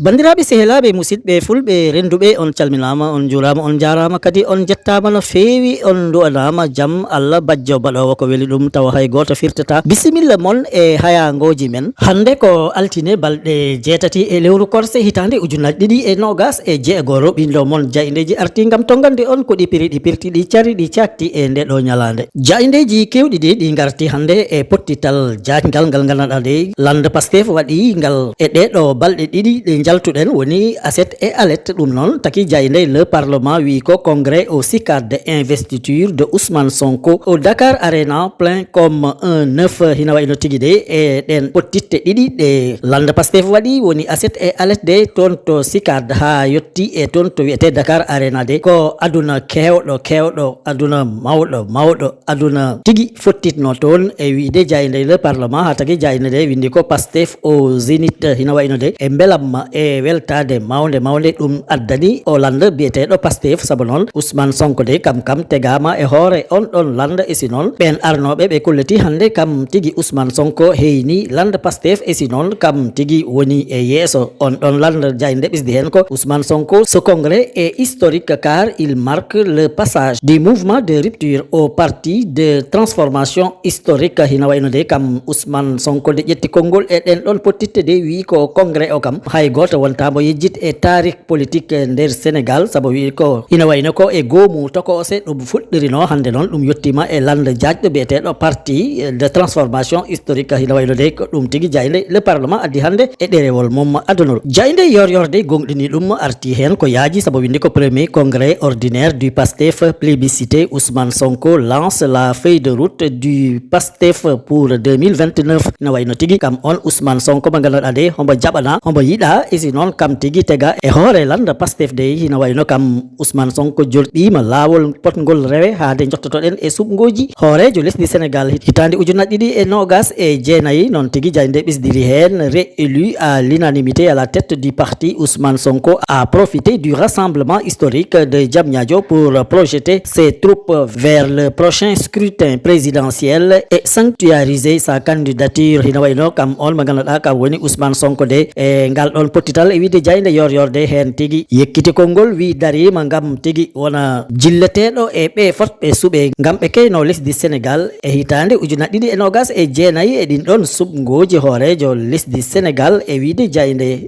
bandiraɓe sehlaɓe musidɓe fulɓe renduɓe on calminama on jurama on jarama kadi on jettama no fewi on du'anama jaam Allah bajjo baɗowo ko weeli ɗum tawa hay goto firtata bisimilla moon e hayangoji men hande ko altine balɗe jeetati e lewru korse hitande ujunnaje ɗiɗi e nogas e jeegoro ɓindo moon jayindeji arti gam to gande on ko ɗi piri ɗi pirti ɗi cari ɗi cakti e ndeɗo ñalande jayindeji kewɗi ɗi garti hande e pottital jajgal ngal gandanɗa nde lande Pastef waɗi ngal e ɗeɗo balɗe ɗiɗi ɗe jaltuɗen woni aset et alet ɗum noon taki jayinde le parlement wi ko congrès au CICAD de investiture de Ousmane Sonko au Dakar Arena plein comme un œuf hina wayno tigui de e ɗen pottitte ɗiɗi ɗe lande Pastef waɗi woni aset et alet de toon to CICAD ha yetti e toon to wiyete Dakar Arena de ko aduna kewɗo aduna mawɗo aduna tigui fottitno toon e wiide jayinde le parlement ha tagui jayinde de windi ko Pastef au zénith hina wayno de e belamma e weltade mawde ɗum addani o lande biyeteɗo Pastef saabu noon Ousmane Sonko de kam tegama e hoore on ɗon lande e si noon ɓen arnoɓe ɓe kulleti hande kam tigui Ousmane Sonko heyni lande Pastef e si noon kam tigui woni e yeeso on ɗon lande jayinde ɓisdi hen ko Ousmane Sonko. Ce congrès est historique car il marque le passage du mouvement de rupture au parti de transformation historique hina wayno de kam Ousmane Sonko de ƴetti konngol e ɗen ɗon pottitte de wi ko congrès o kam hay goto wontamo yejjit e tarik politique nder Sénégal saabu wi ko ina wayno ko e goomu tokose ɗum fuɗɗirino hande noon ɗum yettima e lande jajɗo biyeteɗo parti de transformation historique hina wayno de ko ɗum tigui jayde le parlement addi hande e ɗerewol mum adunol jayde yorde gonɗini ɗum arti hen ko yaaji saabu windi ko premier congrès ordinaire du Pastef plébiscité Ousmane Sonko lance la feuille de route du Pastef pour 2029 ina wayno tigui kam on Ousmane Sonko mo ganduɗa de hombo jaɓana hombo yiɗa isi noon kam tigui tega e hoore landa Pastef de hina wayno kam Ousmane Sonko jolɗima lawol potgol rewe haade jottotoɗen e suɓgoji hoorejo lesdi Sénégal hitande ujunnaje ɗiɗi e nogas e jeenayyi noon tigui jayde ɓisdiri hen réélu à l'unanimité à la tête du parti Ousmane Sonko a profité du rassemblement historique de Diamniadio pour projeter ses troupes vers le prochain scrutin présidentiel et sanctuariser sa candidature hina wayno kam on mo ganduɗa kam woni Ousmane Sonko de e ngal ɗon pottital e wiide jayde yorde hen tigui yekkiti konngol wi darima gam tigui wona jilleteɗo e ɓe fotɓe suuɓe gam ɓe keyno lesdi Sénégal e hitande ujunnaje ɗiɗi e nogas e jeenayyi e ɗin ɗon suɓgoji hoorejo lesdi Sénégal e wiide jayde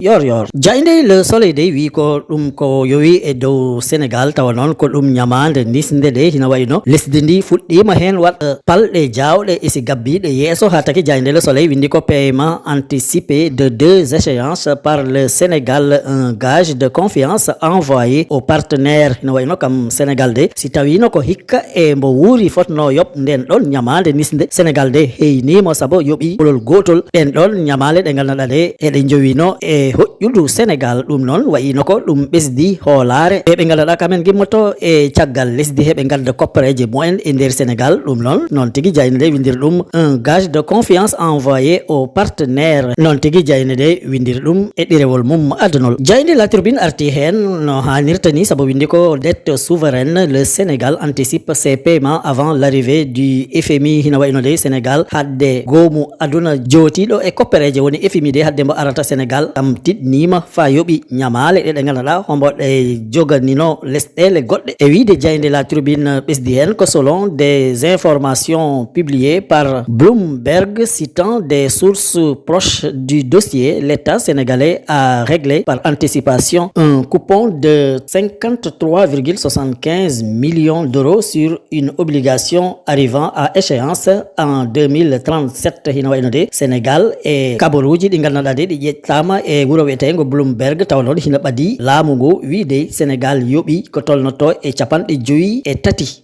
jayde le soleil de wi ko ɗum ko yowi e dow Sénégal tawa noon ko ɗum ñamande nisde de hina wayno lesdi ndi fuɗɗima hen waɗa palɗe jawɗe e si gabbiɗe yeeso ha taki jayde le soleil windi ko paiement anticipé de 2 échéances par le Sénégal, un gage de confiance envoyé aux partenaires hina wayno kam Sénégal de si tawino ko hikka e mbo wuuri fotno yoɓ nden ɗon ñamade nisde Sénégal de heynimo saabu yoɓi ɓolol gotol ɗen ɗon ñamale ɗe ganduɗa ɗe eɗe jowino e hoƴƴudu Sénégal ɗum noon wayino ko ɗum ɓesdi hoolare ɓe ganduɗa kamen gimmoto e caggal lesdi heɓe gadda koppareje mumen e nder Sénégal ɗum noon tigui jayne de windir ɗum un gage de confiance envoyé aux partenaires noon tigui jayne de windir ɗum e ɗerewol mum adunol jayde la tribune arti hen no hannirta ni saabu windi ko dette souveraine le Sénégal anticipe ses paiements avant l'arrivée du FMI hina wayno de Sénégal hadde goomu aduna jootiɗo e koppereje woni FMI de hadde mbo arata Sénégal kam tiɗnima fa yoɓi ñamale ɗe ganduɗa hombo ɗe joganino lesɗele goɗɗe e wiide jayde la tribune ɓesdi hen ko selon des informations publiées par Bloomberg citant des sources proches du dossier l'État sénégalais a réglé par anticipation un coupon de 53,75 millions d'euros sur une obligation arrivant à échéance en 2037 hina wayno de Sénégal e kabaruji ɗi ganduɗa de ɗi ƴettama e wuuro wiyetego Bloomberg taw noon hina ɓaadi laamu ngu wiide Sénégal yoɓi ko tolnoto e 53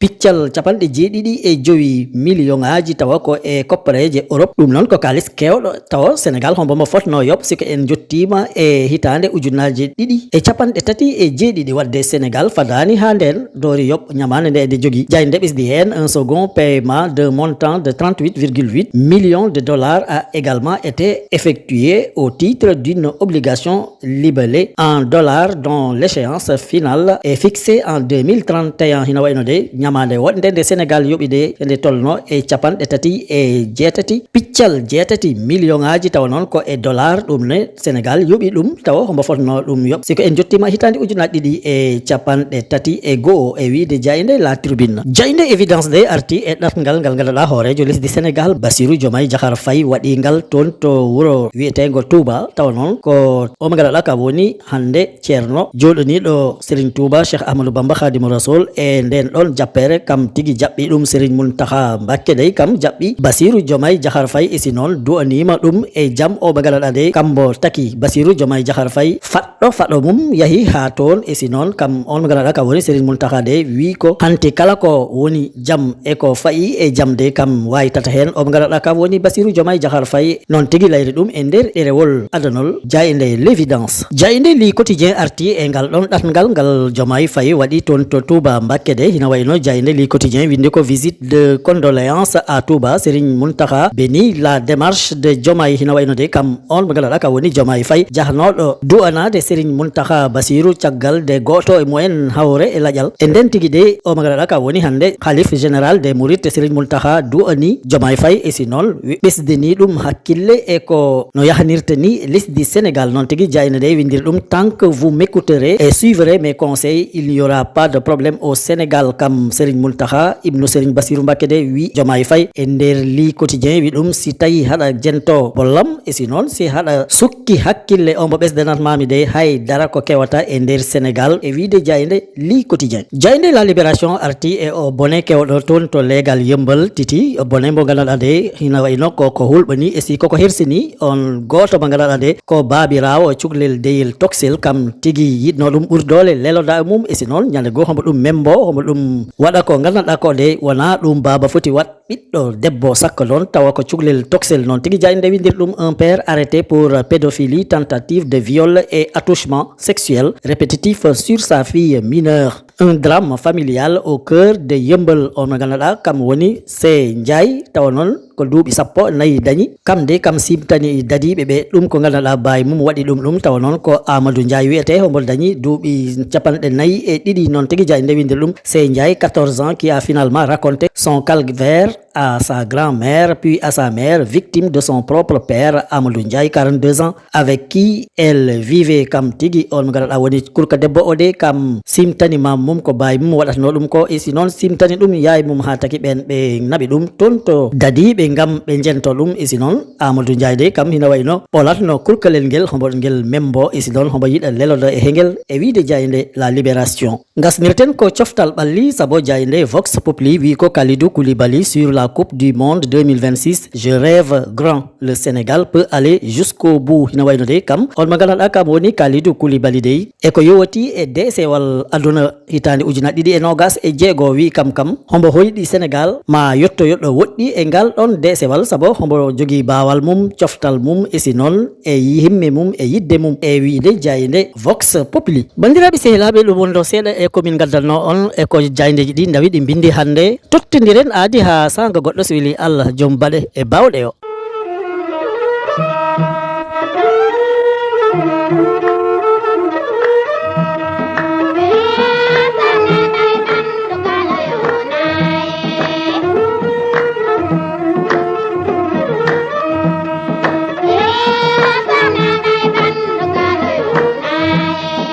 piccal 75 million ngaji tawa ko e koppareje Europe ɗum noon ko kalis kewɗo tawa Sénégal hombo mo fotno yoɓ siko en jottima e hitande ujunaje ɗiɗi e capanɗe tati e jeeɗiɗi wadde Sénégal fadani ha nden doori yoɓ ñamande nde de jogui jayde ɓesdi hen un second paiement de montant de 38,8 millions de dollars a également été effectué au titre d'une obligation libellée en dollars dont l'échéance finale est fixée en 2031 hina wayno de ñamande wonde nde Sénégal yoɓi de nde tolno e capanɗe tati e jeetati piccal jeetati million ngaji taw noon ko e dollar ɗum ne Sénégal yoɓi ɗum taw hombo fotno ɗum yoɓ siko en jottima hitande ujunaje ɗiɗi e capanɗe tati e go'o e wiide jayde la tribune jayde évidence de arti e ɗatgal ngal ganduɗa hoorejo lesdi Sénégal Bassirou Diomaye Diakhar Faye waɗi ngal toon to wuuro wiyetego Touba taw noon ko omo ganduɗa ka woni hande ceerno joɗaniɗo Serigne Touba Cheikh Ahmadou Bamba Khadimou Rassoul e nden ɗon jappere kam tigui jaɓɓi ɗum Serigne Mountakha Mbacké dey kam jaɓɓi Bassirou Diomaye Diakhar Faye e si noon du'anima ɗum e jaam o ɓe ganduɗa de kambo taki Bassirou Diomaye Diakhar Faye faɗɗo mum yahi ha toon e si noon kam on ɓe ganduɗa ka woni Serigne Mountakha de wi ko hanti kala ko woni jaam e ko fayi e jaam de kam wawi tata hen o ɓe ganduɗa ka woni Bassirou Diomaye Diakhar Faye noon tigui layri ɗum e nder ɗerewol adanol jayde l'évidence jayde li quotidien arti e ngal ɗon ɗatgal ngal Diomaye Faye waɗi toon to Touba Mbacké de hina wayno jayde li quotidien windi ko visite de condoléance à Touba Serigne Mountakha béni la démarche de Diomaye hina wayno de kam on ɓe ganduɗa ka woni Diomaye Faye jahnoɗo du'anade Serigne Mountakha Bassirou caggal de goto e mumen hawre e laƴal e nden tigui de o ɓe ganduɗa ka woni hande khalife général des mourides Serigne Mountakha du'ani Diomaye Faye e si noon ɓesdini ɗum hakkille e ko no yahanirta ni lesdi Sénégal noon tigui jayne de windiri ɗum tant que vous m'écouterez et suivrez mes conseils il n'y aura pas de problème au Sénégal kam Serigne Mountakha ibnu Serigne Bassirou Mbacké de wi Diomaye Faye e nder li quotidien wi ɗum si tawi haɗa jento bollam e si noon si haɗa sukki hakkille on mo ɓesdanatmami de hay dara ko kewata e nder Sénégal e wiide jayde li quotidien jayde la libération arti e o bone kewɗo toon to leegal yembal titi o bone mo ganduɗa de hina wayno ko hulɓani e si koko hersini on goto mo ganduɗa de ko babirawo cuklel deyel toxel kam tigui yidno ɗum ɓurdole leloda mum e si noon ñande go hombo ɗum membo hombo ɗum waɗa ko gandanɗa ko de wona ɗum baba foti wat ɓiɗɗo debbo sakka noon tawa ko cuklel toxel noon tigui jayde windir ɗum un père arrêté pour pédophilie tentative de viol et attouchement sexuel répétitif sur sa fille mineure un drame familial au cœur de Yeumbeul on mo ganduɗa kam woni C Ndiaye tawa noon ko duuɓi 14 dañi kam de kam simtani dadiɓe ɓe ɗum ko ganduɗa baye mum waɗi ɗum tawa noon ko Amadou Ndiaye wiyete hombo dañi duuɓi 42 noon tigui jay nde windir ɗum C Ndiaye 14 ans qui a finalement raconté son calvaire à sa grand-mère puis à sa mère victime de son propre père Amadou Ndiaye 42 ans avec qui elle vivait kam tigui on mo ganduɗa woni kurka debbo o de kam simtani mam mum ko baye mum waɗatno ɗum ko e si noon simtani ɗum yaye mum ha taki ɓen ɓe naɓi ɗum toon to dadiɓe gam ɓe jento ɗum e si noon Amadou Ndiaye de kam hina wayno ɓolatno kurkalel ngel hombo ngel membo e si noon hombo yiɗa lelodo e hegel e wiide jayde la libération gasnirten ko coftal ɓalli sabo jayde Vox Populi wi ko Kalidou Koulibaly sur la Coupe du Monde 2026 je rêve grand le Sénégal peut aller jusqu'au bout hina wayno de kam on mo ganduɗa kam woni Kalidou Koulibaly dey e ko yowati e desewal aduna hitande ujunaje ɗiɗi e nogas e jeego wi kam hombo hoyɗi Sénégal ma yetto yoɗɗo woɗɗi e ngal ɗon desewal sabo hombo jogui bawal mum coftal mum e si noon e himme mum e yidde mum e wiide jayde Vox Populi bandiraɓe sehilaɓe ɗum wonɗo seeɗa e komin gaddanno on e ko jaydeji ɗi dawi ɗi bindi hande tottodiren aadi ha sanga goɗɗo so weli Allah joom baɗe e bawɗe o